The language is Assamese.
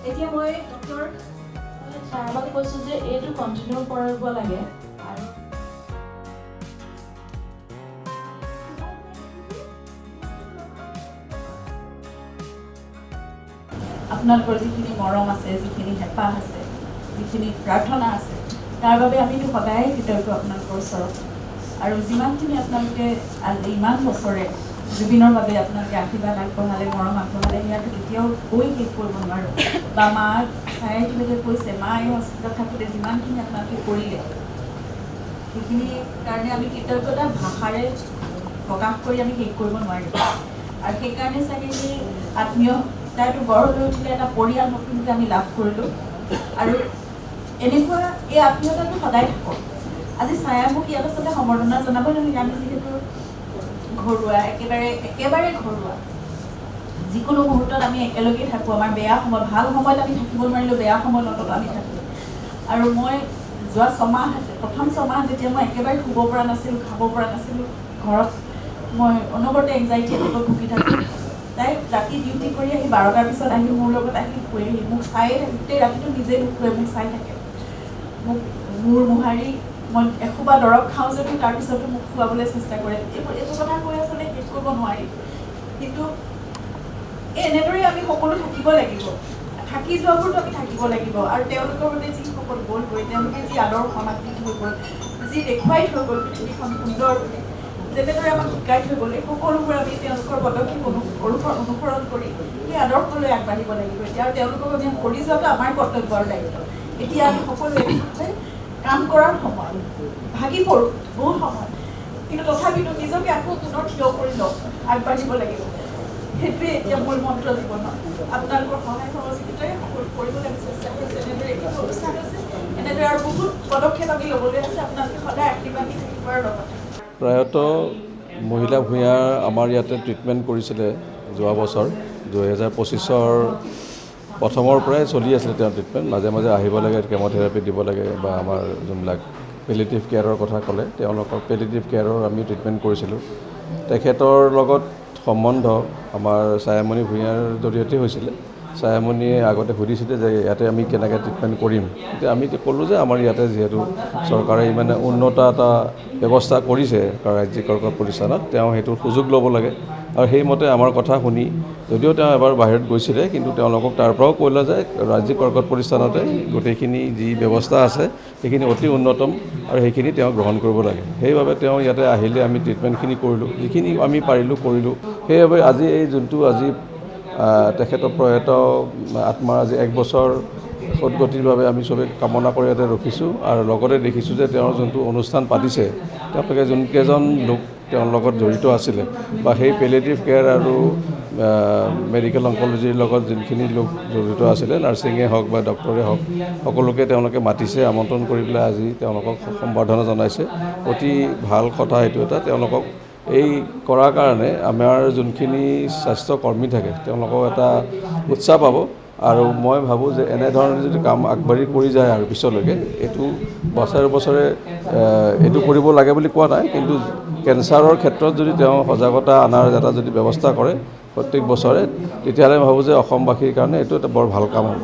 এতিয়া মই ডক্টৰ ছাৰক কৈছোঁ যে এইটো কণ্টিনিউ কৰিব লাগে আৰু আপোনালোকৰ যিখিনি মৰম আছে, যিখিনি হেঁপাহ আছে, যিখিনি প্ৰাৰ্থনা আছে, তাৰ বাবে আমিতো সদায় কৃতজ্ঞ আপোনালোকৰ ওচৰত। আৰু যিমানখিনি আপোনালোকে ইমান বছৰে জুবিনৰ বাবে আপোনালোকে আশীৰ্বাদ আগবঢ়ালে, মৰম আগবঢ়ালে, সেয়াটো কেতিয়াও কৈ শেষ কৰিব নোৱাৰোঁ। বা মাক চাই তেনেকৈ কৈছে, মা এই হস্পিটেলত থাকোঁতে যিমানখিনি আপোনালোকে কৰিলে, সেইখিনিৰ কাৰণে আমি কৃতজ্ঞতা ভাষাৰে প্ৰকাশ কৰি আমি শেষ কৰিব নোৱাৰিম। আৰু সেইকাৰণে চাগে সেই আত্মীয়তাটো গঢ় লৈ উঠিলে, এটা পৰিয়াল নতুনকৈ আমি লাভ কৰিলোঁ। আৰু এনেকুৱা এই আত্মীয়তাটো সদায় থাকক। আজি ছায়া মোক ইয়াত আচলতে সম্বৰ্ধনা জনাব নালাগে, আমি যিহেতু ঘৰুৱা, একেবাৰে ঘৰুৱা। যিকোনো মুহূৰ্তত আমি একেলগেই থাকোঁ। আমাৰ বেয়া সময়, ভাল সময়ত আমি থাকিব নোৱাৰিলেও বেয়া সময়ত আমি থাকোঁ। আৰু মই যোৱা ছমাহ আছে, প্ৰথম ছমাহ যেতিয়া মই একেবাৰে শুব পৰা নাছিলোঁ, খাব পৰা নাছিলোঁ, ঘৰত মই অনবৰতে এংজাইটি এটাত ভুগি থাকোঁ। তাই ৰাতি ডিউটি কৰি আহি 12টাৰ পিছত আহি মোৰ লগত আহি শুৱেহি, মোক চায়ে থাকে, গোটেই ৰাতিটো নিজে নুশুৱে, মোক চাই থাকে। মোক মূৰ মোহাৰি মই এসোপা দৰৱ খাওঁ যদিও তাৰপিছতো মোক খুৱাবলৈ চেষ্টা কৰে। এইটো কথা কৈ আচলতে শেষ কৰিব নোৱাৰি। কিন্তু এনেদৰে আমি সকলো থাকিব লাগিব, থাকি যোৱাবোৰতো আমি থাকিব লাগিব। আৰু তেওঁলোকৰ বাবে যিসকল গ'লগৈ, তেওঁলোকে যি আদৰ্শ আমাক দি থৈ গ'ল, যি দেখুৱাই থৈ গ'ল পৃথিৱীখন সুন্দৰ, যেনেদৰে আমাক শিকাই থৈ গ'ল, এই সকলোবোৰ আমি তেওঁলোকৰ পদক্ষেপ অনুসৰণ কৰি সেই আদৰ্শলৈ আগবাঢ়িব লাগিব। এতিয়া আৰু তেওঁলোকক আমি কৰি যোৱাটো আমাৰ কৰ্তব্য আৰু দায়িত্ব। এতিয়া আমি সকলোৱে কাম কৰাৰ সময়, ভাগি পৰোঁ বহুত সময়, কিন্তু তথাপিতো নিজকে আকৌ পুনৰ থিয় কৰি লওঁ, আগবাঢ়িব লাগিব। সেইটোৱে এতিয়া মোৰ মন্ত্ৰ জীৱনৰ। আপোনালোকৰ সহায় সহযোগিতাৰে সকলো কৰিবলৈ আমি চেষ্টা কৰিছোঁ। এনেদৰে এইটো অনুষ্ঠান আছে, এনেদৰে আৰু বহুত পদক্ষেপ আমি ল'বলৈ আছে। আপোনালোকে সদায় আশীৰ্বাদ দি থাকিবৰ লগতে প্ৰায়তঃ মহিলা ভূঞাৰ আমাৰ ইয়াতে ট্ৰিটমেণ্ট কৰিছিলে যোৱা বছৰ 2025-ৰ প্ৰথমৰ পৰাই চলি আছিলে তেওঁ ট্ৰিটমেণ্ট। মাজে মাজে আহিব লাগে, কেম'থেৰাপি দিব লাগে, বা আমাৰ যোনবিলাক পেলিয়েটিভ কেয়াৰৰ কথা ক'লে, তেওঁলোকৰ পেলিয়েটিভ কেয়াৰৰ আমি ট্ৰিটমেণ্ট কৰিছিলোঁ। তেখেতৰ লগত সম্বন্ধ আমাৰ ছায়ামণি ভূঞাৰ জৰিয়তে হৈছিলে। ছায়ামণিয়ে আগতে সুধিছিলে যে ইয়াতে আমি কেনেকৈ ট্ৰিটমেণ্ট কৰিম। তেতিয়া আমি ক'লোঁ যে আমাৰ ইয়াতে যিহেতু চৰকাৰে ইমানে উন্নত এটা ব্যৱস্থা কৰিছে ৰাজ্যিক কৰ্কট প্ৰতিষ্ঠানত, তেওঁ সেইটো সুযোগ ল'ব লাগে। আৰু সেইমতে আমাৰ কথা শুনি, যদিও তেওঁ এবাৰ বাহিৰত গৈছিলে, কিন্তু তেওঁলোকক তাৰ পৰাও ক'লে যে ৰাজ্যিক কৰ্কট প্ৰতিষ্ঠানতে গোটেইখিনি যি ব্যৱস্থা আছে সেইখিনি অতি উন্নতম, আৰু সেইখিনি তেওঁ গ্ৰহণ কৰিব লাগে। সেইবাবে তেওঁ ইয়াতে আহিলে, আমি ট্ৰিটমেণ্টখিনি কৰিলোঁ, যিখিনি আমি পাৰিলোঁ কৰিলোঁ। সেইবাবে আজি এই যোনটো আজি তেখেতৰ প্ৰয়াত আত্মাৰ আজি 1 বছৰ সদগতিৰ বাবে আমি চবেই কামনা কৰি ইয়াতে ৰখিছোঁ। আৰু লগতে দেখিছোঁ যে তেওঁৰ যোনটো অনুষ্ঠান পাতিছে, তেওঁলোকে যোনকেইজন লোক তেওঁৰ লগত জড়িত আছিলে, বা সেই পেলিয়েটিভ কেয়াৰ আৰু মেডিকেল অংক'লজিৰ লগত যোনখিনি লোক জড়িত আছিলে, নাৰ্ছিঙে হওক বা ডক্টৰে হওক, সকলোকে তেওঁলোকে মাতিছে, আমন্ত্ৰণ কৰি পেলাই আজি তেওঁলোকক সম্বৰ্ধনা জনাইছে। অতি ভাল কথা এইটো এটা। তেওঁলোকক এই কৰাৰ কাৰণে আমাৰ যোনখিনি স্বাস্থ্যকৰ্মী থাকে, তেওঁলোকক এটা উৎসাহ পাব। আৰু মই ভাবোঁ যে এনেধৰণে যদি কাম আগবাঢ়ি কৰি যায় আৰু পিছলৈকে, এইটো বছৰে বছৰে এইটো কৰিব লাগে বুলি কোৱা নাই, কিন্তু কেঞ্চাৰৰ ক্ষেত্ৰত যদি তেওঁ সজাগতা অনাৰ এটা যদি ব্যৱস্থা কৰে প্ৰত্যেক বছৰে, তেতিয়াহ'লে মই ভাবোঁ যে অসমবাসীৰ কাৰণে এইটো এটা বৰ ভাল কাম হ'ব।